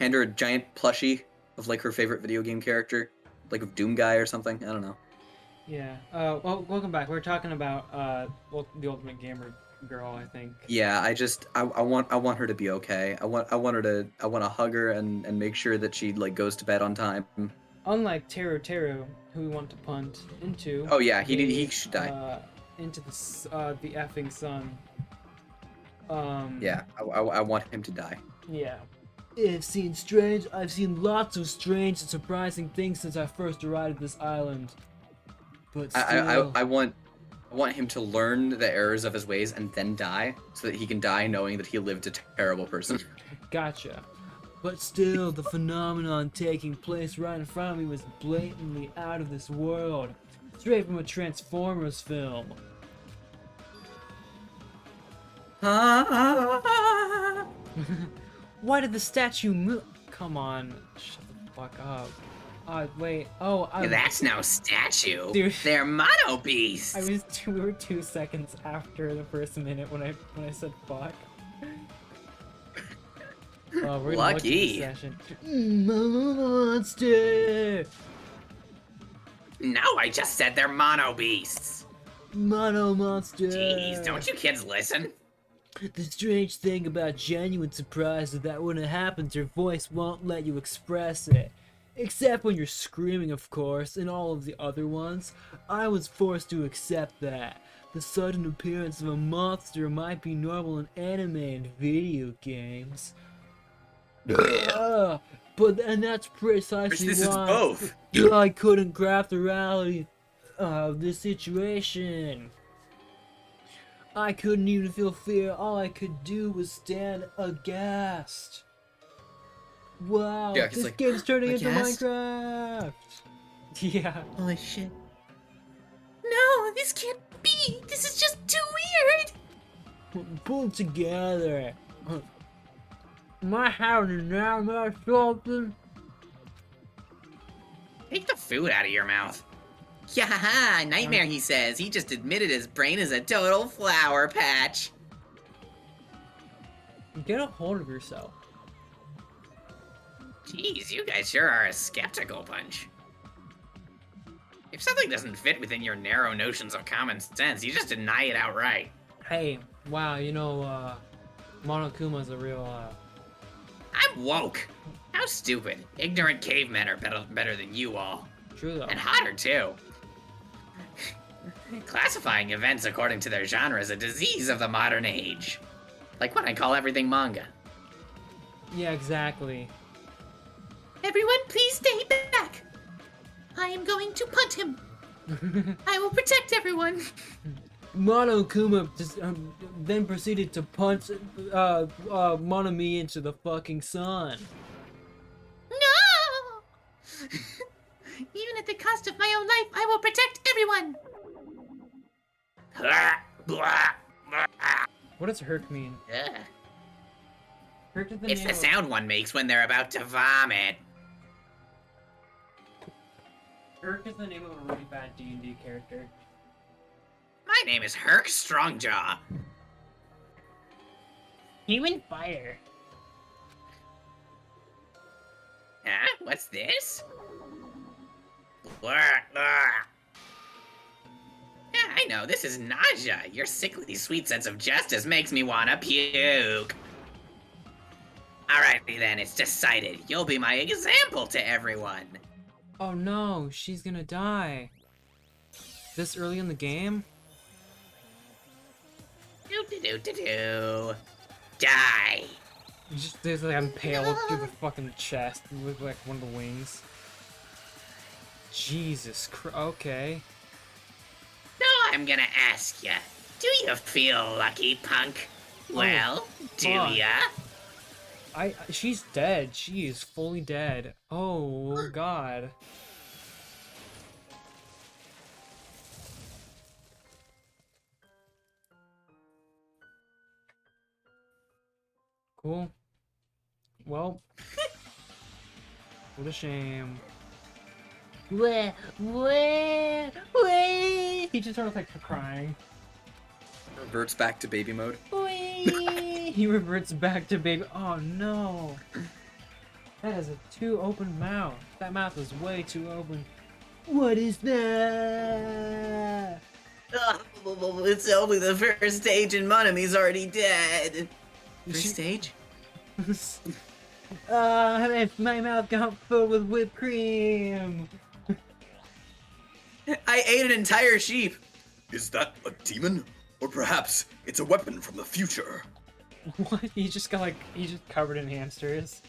Hand her a giant plushie of like her favorite video game character, like of Doom Guy or something. I don't know. Yeah. Well, welcome back. We're talking about the Ultimate Gamer girl, I think. Yeah, I want her to be okay. I want to hug her and make sure that she like goes to bed on time. Unlike Teru, who we want to punt into Oh yeah, he the should die. into the effing sun. Yeah, I want him to die. Yeah. I've seen lots of strange and surprising things since I first arrived at this island. But still, I want him to learn the errors of his ways and then die, so that he can die knowing that he lived a terrible person. gotcha. But still, the phenomenon taking place right in front of me was blatantly out of this world. Straight from a Transformers film. Why did the statue move? Come on, shut the fuck up. Wait. Oh, That's no statue. Dude. They're mono beasts. we were 2 seconds after the first minute when I said fuck. Oh, we're gonna Lucky. session. Monster. No, I just said they're mono beasts. Mono monster. Jeez, don't you kids listen? The strange thing about genuine surprise is that when it happens, your voice won't let you express it. Except when you're screaming, of course, and all of the other ones. I was forced to accept that. The sudden appearance of a monster might be normal in anime and video games. And that's precisely This is why both. I couldn't grasp the reality of this situation. I couldn't even feel fear. All I could do was stand aghast. Wow, Yeah, this like, game's turning into aghast? Minecraft. Yeah. Holy shit. No, this can't be. This is just too weird. Pull together. My house is now my something. Take the food out of your mouth. Yeah, nightmare, he says. He just admitted his brain is a total flower patch. Get a hold of yourself. Jeez, you guys sure are a skeptical bunch. If something doesn't fit within your narrow notions of common sense, you just deny it outright. Hey, wow, you know, Monokuma's a real, I'm woke. How stupid. Ignorant cavemen are better than you all. True though. And hotter, too. Classifying events according to their genre is a disease of the modern age. Like when I call everything manga. Yeah, exactly. Everyone, please stay back. I am going to punt him. I will protect everyone. Monokuma just, then proceeded to punch Monomi into the fucking sun. No! Even at the cost of my own life, I will protect everyone. What does Herc mean? Herc is the It's name the of... sound one makes when they're about to vomit. Herc is the name of a really bad D&D character. My name is Herc Strongjaw. Human fire. Huh? What's this? Yeah, I know, this is nausea. Your sickly sweet sense of justice makes me wanna puke. Alrighty then, it's decided. You'll be my example to everyone. Oh no, she's gonna die. This early in the game? Do. Die. You just there's like impaled through the fucking chest with like one of the wings. Jesus Christ. Okay. Now I'm gonna ask ya. Do you feel lucky, punk? Well, do fuck. ya? She's dead. She is fully dead. Oh god. Cool. Well. What a shame. He just started like crying. Reverts back to baby mode. He reverts back to baby. Oh no. That is a too open mouth. That mouth is way too open. What is that? Oh, it's only the first stage and Monami's already dead. First stage? My mouth got filled with whipped cream. I ate an entire sheep. Is that a demon? Or perhaps it's a weapon from the future? What? He just covered in hamsters.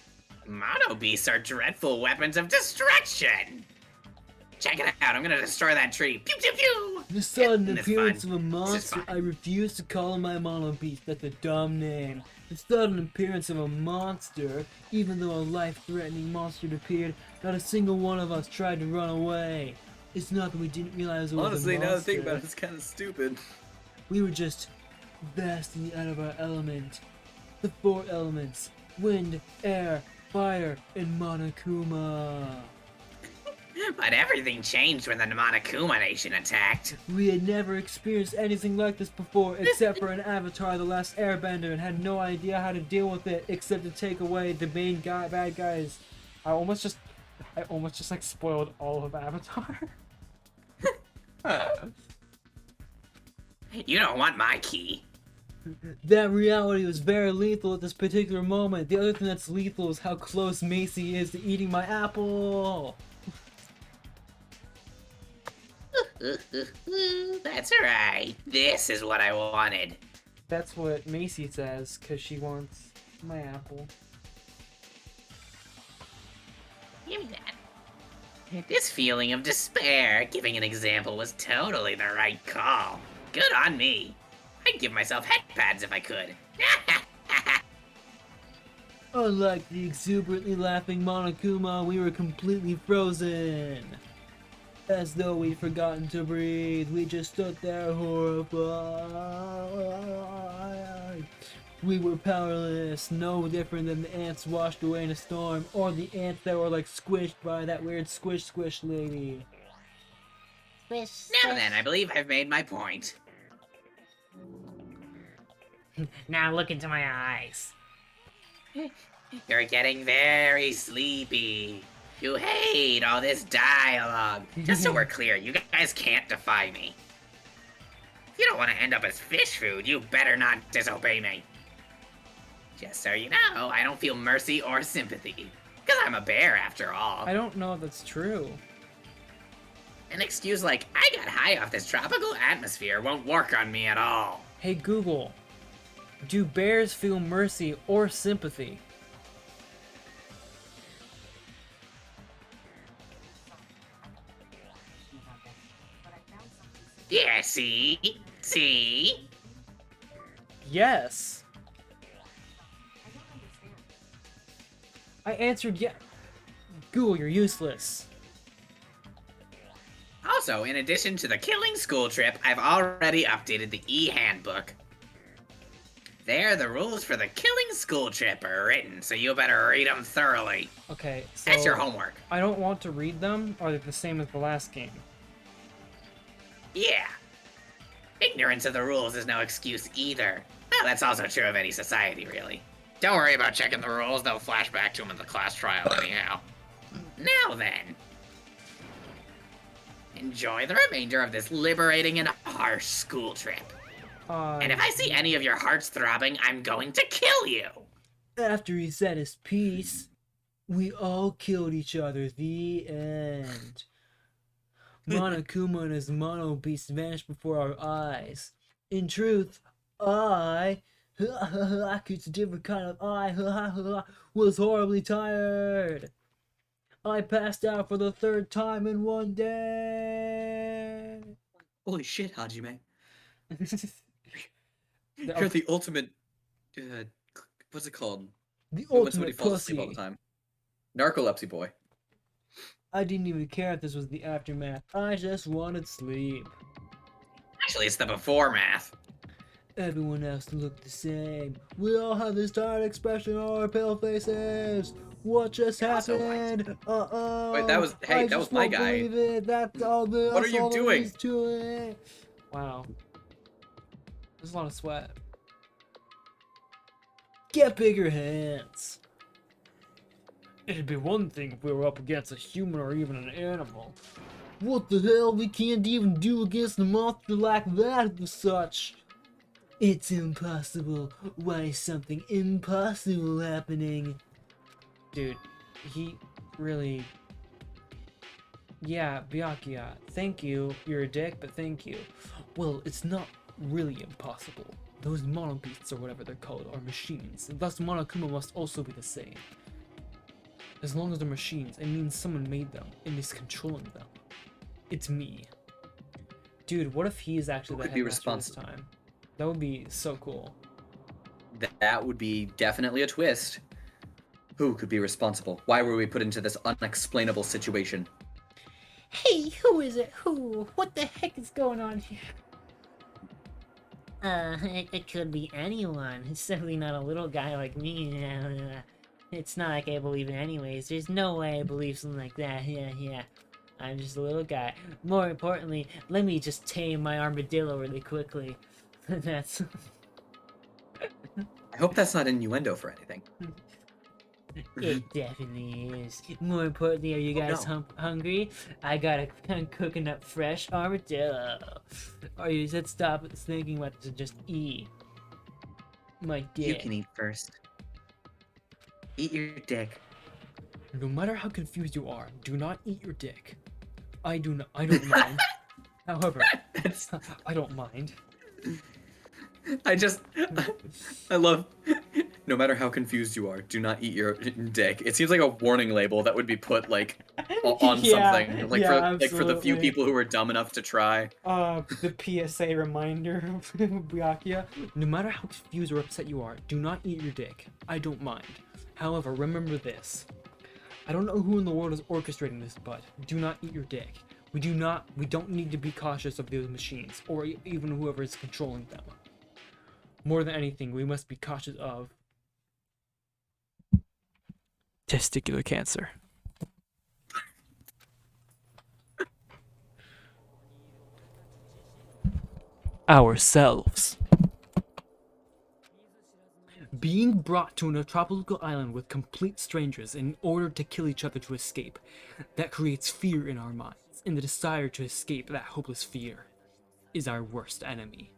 Mono beasts are dreadful weapons of destruction. Check it out, I'm gonna destroy that tree. Pew pew pew! The sudden It's appearance fun. of a monster, I refuse to call him my mono beast. That's a dumb name. The sudden appearance of a monster, even though a life-threatening monster had appeared, not a single one of us tried to run away. It's not that we didn't realize it was Honestly, a monster. now that I think about it, it's kind of stupid. We were just vastly out of our element. The 4 elements: wind, air, fire, and Monokuma. But everything changed when the Monokuma Nation attacked. We had never experienced anything like this before, except for an Avatar: The Last Airbender, and had no idea how to deal with it, except to take away the main bad guys. I almost just like spoiled all of Avatar. You don't want my key. That reality was very lethal at this particular moment. The other thing that's lethal is how close Macy is to eating my apple. That's right. This is what I wanted. That's what Macy says, because she wants my apple. Give me that. This feeling of despair, giving an example, was totally the right call. Good on me. I'd give myself head pads if I could. Unlike the exuberantly laughing Monokuma, we were completely frozen. As though we'd forgotten to breathe, we just stood there horrified. We were powerless, no different than the ants washed away in a storm, or the ants that were like squished by that weird squish lady. Now then, I believe I've made my point. Now look into my eyes. You're getting very sleepy. You hate all this dialogue. Just so we're clear, you guys can't defy me. If you don't want to end up as fish food, you better not disobey me. Just so you know, I don't feel mercy or sympathy. Because I'm a bear after all. I don't know if that's true. An excuse like, I got high off this tropical atmosphere won't work on me at all. Hey Google, do bears feel mercy or sympathy? Yeah, see? See? Yes. I answered yes. Google, you're useless. Also, in addition to the killing school trip, I've already updated the e-handbook. There, the rules for the killing school trip are written, so you better read them thoroughly. Okay, so That's your homework. I don't want to read them, or they're the same as the last game. Yeah. Ignorance of the rules is no excuse either. Well, that's also true of any society, really. Don't worry about checking the rules, they'll flash back to them in the class trial anyhow. Now then. Enjoy the remainder of this liberating and harsh school trip. And if I see any of your hearts throbbing, I'm going to kill you! After he said his piece, we all killed each other. The end. Monokuma and his mono beast vanished before our eyes. In truth, I it's a different kind of was horribly tired. I passed out for the 3rd time in one day. Holy shit, Hajime. The You're the ultimate... what's it called? The Moments when ultimate he falls asleep all pussy. the time. Narcolepsy boy. I didn't even care if this was the aftermath. I just wanted sleep. Actually, it's the before math. Everyone else looked the same. We all have this tired expression on our pale faces. What just Also happened? Uh-oh. Wait, that was- hey, I that was just my won't guy. believe it. That's all the. What are that's you all there doing? is to it. Wow. There's a lot of sweat. Get bigger hands. It'd be one thing if we were up against a human or even an animal. What the hell? We can't even do against a monster like that and such. It's impossible. Why is something impossible happening? Dude, he really... Yeah, Byakuya, thank you. You're a dick, but thank you. Well, it's not really impossible. Those monobeasts, or whatever they're called, are machines, and thus Monokuma must also be the same. As long as they're machines, it means someone made them, and is controlling them. It's me. Dude, what if he's actually the headmaster this time? That would be so cool. That would be definitely a twist. Who could be responsible? Why were we put into this unexplainable situation? Hey, who is it? Who? What the heck is going on here? It could be anyone. It's certainly not a little guy like me. It's not like I believe in anyways. There's no way I believe something like that. Yeah. I'm just a little guy. More importantly, let me just tame my armadillo really quickly. That's... I hope that's not innuendo for anything. It definitely is. More importantly, are you guys hungry? I got a cooking up fresh armadillo. Or you said stop thinking what to just eat. My dick. You can eat first. Eat your dick. No matter how confused you are, do not eat your dick. I don't mind. However, I don't mind. I love, no matter how confused you are, do not eat your dick. It seems like a warning label that would be put, like, on something. Like, for the few people who are dumb enough to try. The PSA reminder of Byakuya. No matter how confused or upset you are, do not eat your dick. I don't mind. However, remember this. I don't know who in the world is orchestrating this, but do not eat your dick. We don't need to be cautious of those machines, or even whoever is controlling them. More than anything, we must be cautious of testicular cancer. Ourselves. Being brought to a tropical island with complete strangers in order to kill each other to escape. That creates fear in our minds, and the desire to escape that hopeless fear is our worst enemy.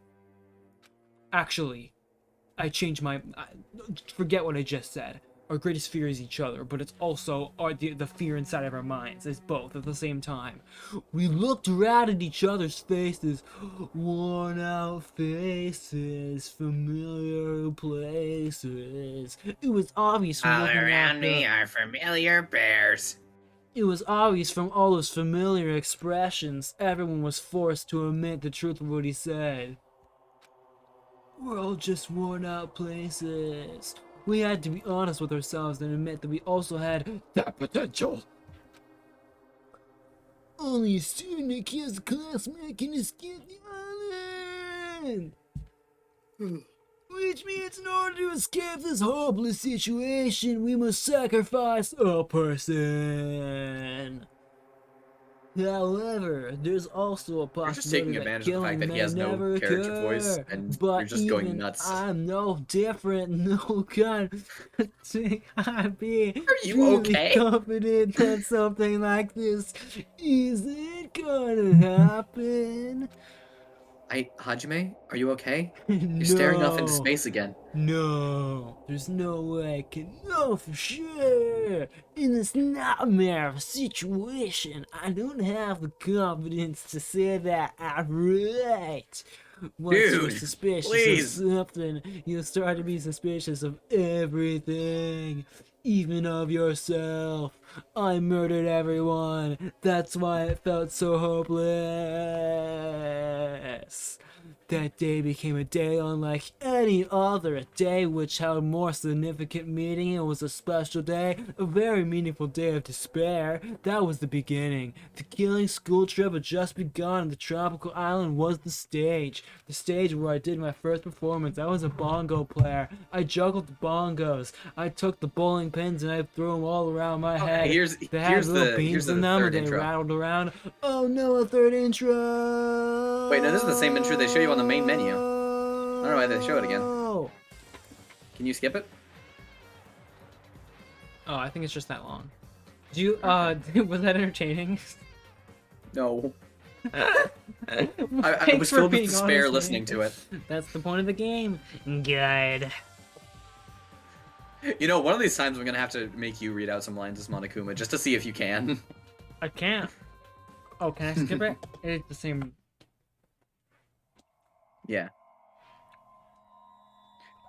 Actually, I changed forget what I just said. Our greatest fear is each other, but it's also the fear inside of our minds. It's both at the same time. We looked around at each other's faces, worn out faces, familiar places. It was obvious from All looking around at me are familiar bears. It was obvious from all those familiar expressions. Everyone was forced to admit the truth of what he said. We're all just worn out places. We had to be honest with ourselves and admit that we also had that potential. Only a student that kills a classmate can escape the island. Which means in order to escape this hopeless situation, we must sacrifice a person. However, there's also a possibility You're just taking advantage of the fact that he has no character voice, and you're just going nuts. I'm no different, no kind of thing. I'd be Are you okay? confident that something like this isn't gonna happen. Hajime, are you okay? No. You're staring off into space again. No, there's no way I can know for sure. In this nightmare of a situation, I don't have the confidence to say that outright. Once you're Dude, suspicious please. of something, you'll start to be suspicious of everything, even of yourself. I murdered everyone. That's why it felt so hopeless. That day became a day unlike any other, a day which held more significant meaning. It was a special day, a very meaningful day of despair. That was the beginning. The killing school trip had just begun, and the tropical island was the stage where I did my first performance. I was a bongo player. I juggled the bongos. I took the bowling pins and I threw them all around my head. They had little beans in them and they rattled around. Oh no, a third intro! Wait, no, this is the same intro they show you on the main menu. I don't know why they show it again. Can you skip it? Oh, I think it's just that long. Do you, was that entertaining? No. I Thanks was for filled with being despair honest, listening man. to it. That's the point of the game. Good. You know, one of these times I'm gonna have to make you read out some lines as Monokuma just to see if you can. I can't. Oh, can I skip it? It's the same. Yeah.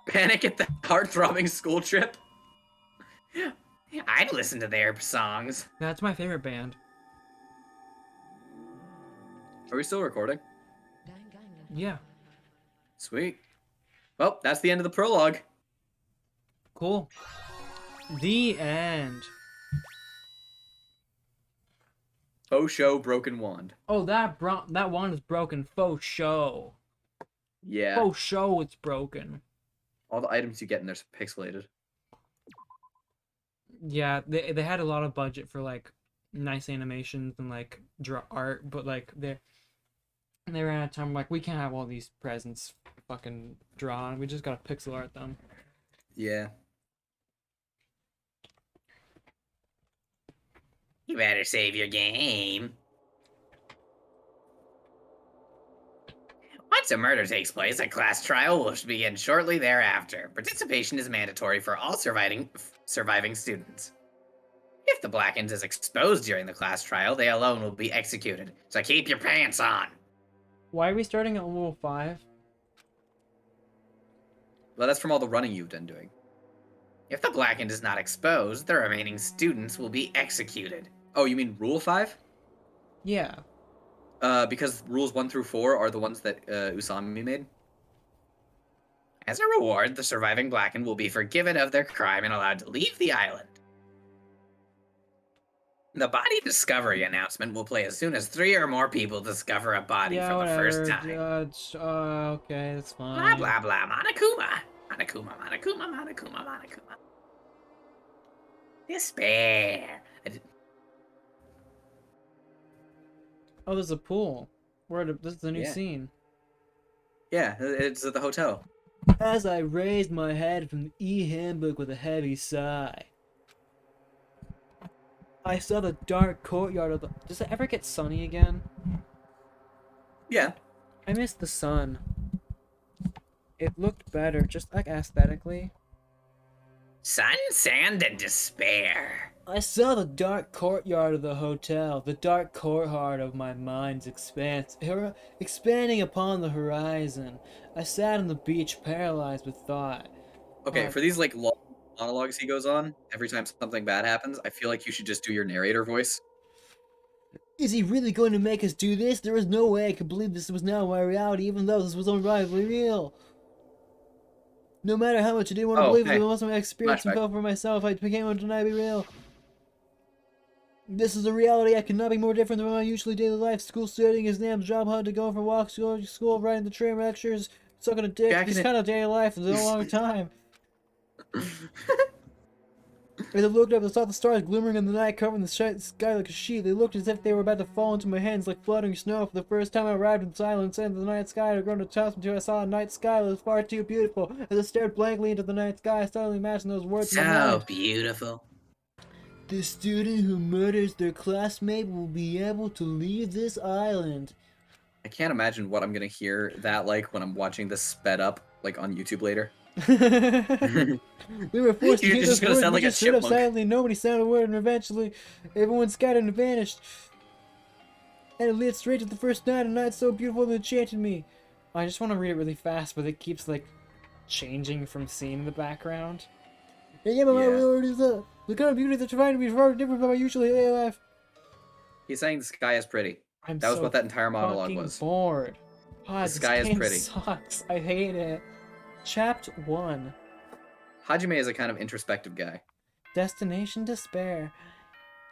Panic at the heart-throbbing school trip. I'd listen to their songs. That's my favorite band. Are we still recording? Yeah. Sweet. Well, that's the end of the prologue. Cool. The end. Faux show broken wand. Oh, that wand is broken. Faux show. Yeah. Faux show, it's broken. All the items you get in there's pixelated. Yeah, they had a lot of budget for like nice animations and like draw art, but like they ran out of time. Like, we can't have all these presents fucking drawn. We just gotta pixel art them. Yeah. You better save your game. Once a murder takes place, a class trial will begin shortly thereafter. Participation is mandatory for all surviving students. If the Blackens is exposed during the class trial, they alone will be executed. So keep your pants on. Why are we starting at level 5? Well, that's from all the running you've been doing. If the Blackened is not exposed, the remaining students will be executed. Oh, you mean Rule 5? Yeah. Because Rules 1 through 4 are the ones that Usami made? As a reward, the surviving Blackened will be forgiven of their crime and allowed to leave the island. The body discovery announcement will play as soon as 3 or more people discover a body Yeah, for whatever. the first time. Okay, that's fine. Blah, blah, blah. Monokuma. Monokuma, Monokuma, Monokuma, Monokuma. Despair. Oh, there's a pool. This is a new Yeah. scene. Yeah, it's at the hotel. As I raised my head from the e-handbook with a heavy sigh, I saw the dark courtyard of the... Does it ever get sunny again? Yeah. I miss the sun. It looked better, just like aesthetically. Sun, sand, and despair. I saw the dark courtyard of the hotel, the dark courtyard of my mind's expanse, expanding upon the horizon. I sat on the beach, paralyzed with thought. Okay, for these like long monologues he goes on, every time something bad happens, I feel like you should just do your narrator voice. Is he really going to make us do this? There is no way I could believe this was now my reality, even though this was unrivalably real. No matter how much I didn't want to believe it, most of my experience and felt for myself, it became undeniably real. This is a reality I could not be more different than my usually daily life. School, studying, exams, job hunt, to going for walks, going to school, riding the train, lectures, sucking a dick. This kind of daily life is a long time. As I looked up, I saw the stars glimmering in the night, covering the sky like a sheet. They looked as if they were about to fall into my hands like fluttering snow. For the first time I arrived in silence, and the night sky had grown accustomed to. I saw a night sky that was far too beautiful. As I stared blankly into the night sky, I suddenly imagined those words in my mind. So beautiful. The student who murders their classmate will be able to leave this island. I can't imagine what I'm gonna hear that like when I'm watching this sped up, like on YouTube later. We were forced to You're hear just those gonna words. sound We like a just stood up chipmunk. silently. Nobody sounded a word, and eventually, everyone scattered and vanished. And it led straight to the first night, a night so beautiful that it enchanted me. I just want to read it really fast, but it keeps like changing from scene in the background. And yeah, but my word is the kind of beauty that you find to be far different from my usually daily life. He's saying the sky is pretty. I'm That was so what that entire monologue fucking was. bored. God, The sky this is game pretty. sucks. I hate it. Chapter 1. Hajime is a kind of introspective guy. Destination Despair.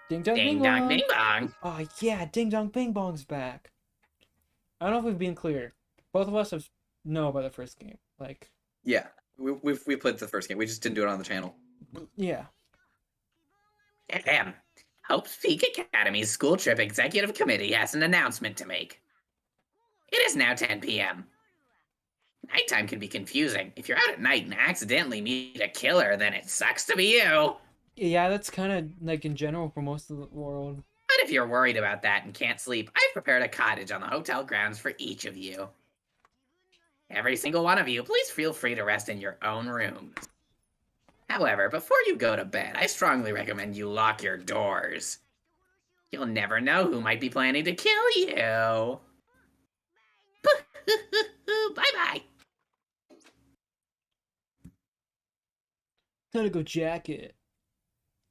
Ding dong Ding bing dong, bong. ding dong. Oh yeah, Ding Dong Bing Bong's back. I don't know if we've been clear. Both of us know about the first game. Like, Yeah, we played the first game. We just didn't do it on the channel. yeah. Ahem. Hope's Peak Academy's school trip executive committee has an announcement to make. It is now 10 p.m. Nighttime can be confusing. If you're out at night and accidentally meet a killer, then it sucks to be you. Yeah, that's kind of like in general for most of the world. But if you're worried about that and can't sleep, I've prepared a cottage on the hotel grounds for each of you. Every single one of you, please feel free to rest in your own rooms. However, before you go to bed, I strongly recommend you lock your doors. You'll never know who might be planning to kill you. Bye-bye. Tentacle jacket.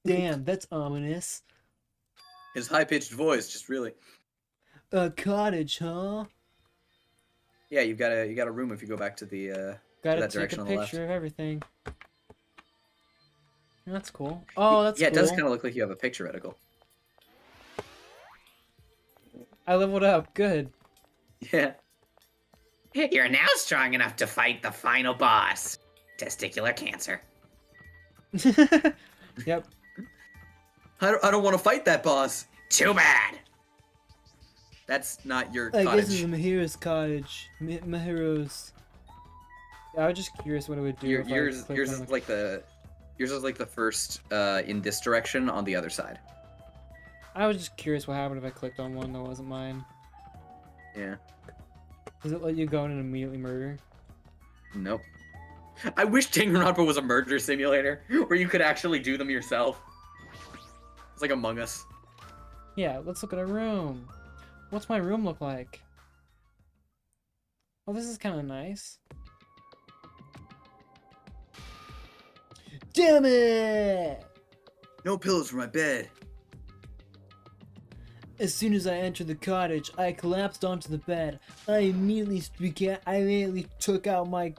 Damn, that's ominous. His high-pitched voice just really. A cottage, huh? Yeah, you got a room if you go back to the Gotta that take direction a on the left. picture of everything. That's cool. Oh, that's yeah, cool. it does kind of look like you have a picture reticle. I leveled up. Good. Yeah. You're now strong enough to fight the final boss, testicular cancer. Yep. I don't want to fight that boss. Too bad. That's not your I cottage. guess it's Mahiro's cottage. Mahiro's. I was just curious what it would do. Yours is like the first in this direction on the other side. I was just curious what happened if I clicked on one that wasn't mine. Yeah. Does it let you go in and immediately murder? Nope. I wish Danganronpa was a murder simulator where you could actually do them yourself. It's like Among Us. Yeah, let's look at our room. What's my room look like? Oh, this is kind of nice. Damn it! No pillows for my bed. As soon as I entered the cottage, I collapsed onto the bed. I immediately took out my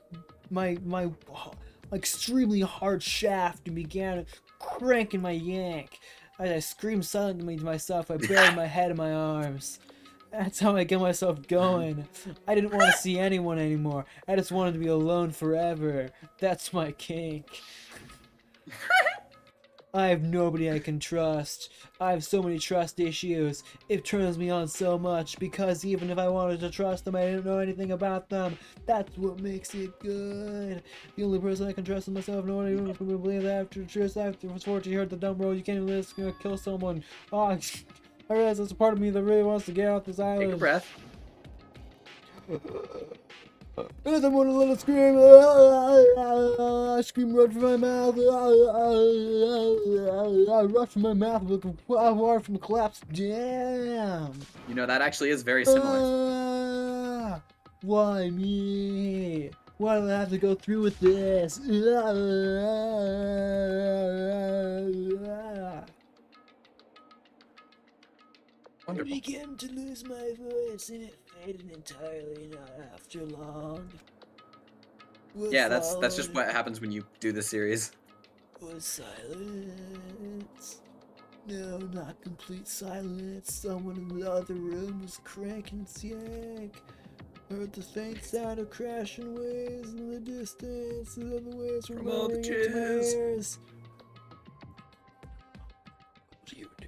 extremely hard shaft and began cranking my yank. As I screamed silently to myself, I buried my head in my arms. That's how I get myself going. I didn't want to see anyone anymore. I just wanted to be alone forever. That's my kink. I have nobody I can trust. I have so many trust issues. It turns me on so much because even if I wanted to trust them, I didn't know anything about them. That's what makes it good. The only person I can trust is myself. No one even can believe that after fortune you heard the dumb road, you can't even risk kill someone. Oh, I realize there's a part of me that really wants to get off this island. Take a breath. And I want to let it scream. I scream right from my mouth. I rush from my mouth with water from the collapse. Damn. You know, that actually is very similar. Why me? Why do I have to go through with this? I Wonderful. began to lose my voice and it faded entirely not after long. Yeah, that's just what happens when you do this series. Was silence. No, not complete silence. Someone in the other room was cranking yank. Heard the faint sound of crashing waves in the distance. The other waves were From all the rolling into my jizz. ears. What do you do?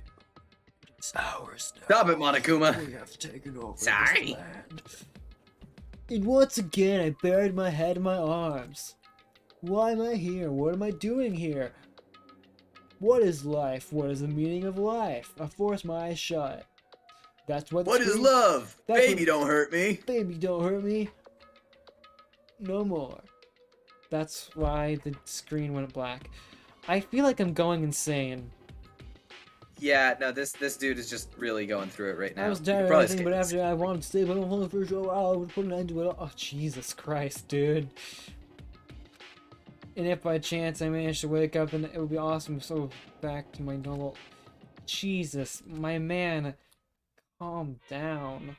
It's ours now. Stop it, Monokuma. We have taken over Sorry. this land. And once again, I buried my head in my arms. Why am I here? What am I doing here? What is life? What is the meaning of life? I forced my eyes shut. That's what. What is love? That's Baby, what- don't hurt me. Baby, don't hurt me. No more. That's why the screen went black. I feel like I'm going insane. Yeah, no, this dude is just really going through it right now. I was You tired could of probably everything, skip but this. after I wanted to stay, but I'm only for a show, I would put an end to it. Oh, Jesus Christ, dude. And if by chance I managed to wake up, then it would be awesome. So back to my normal. Jesus, my man, calm down.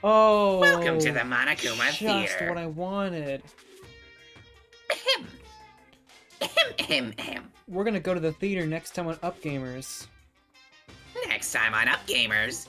Oh, Welcome to the Monokuma just Theater. what I wanted. Ahem. Ahem, ahem, ahem. We're gonna go to the theater next time on Up Gamers. Next time on Up Gamers,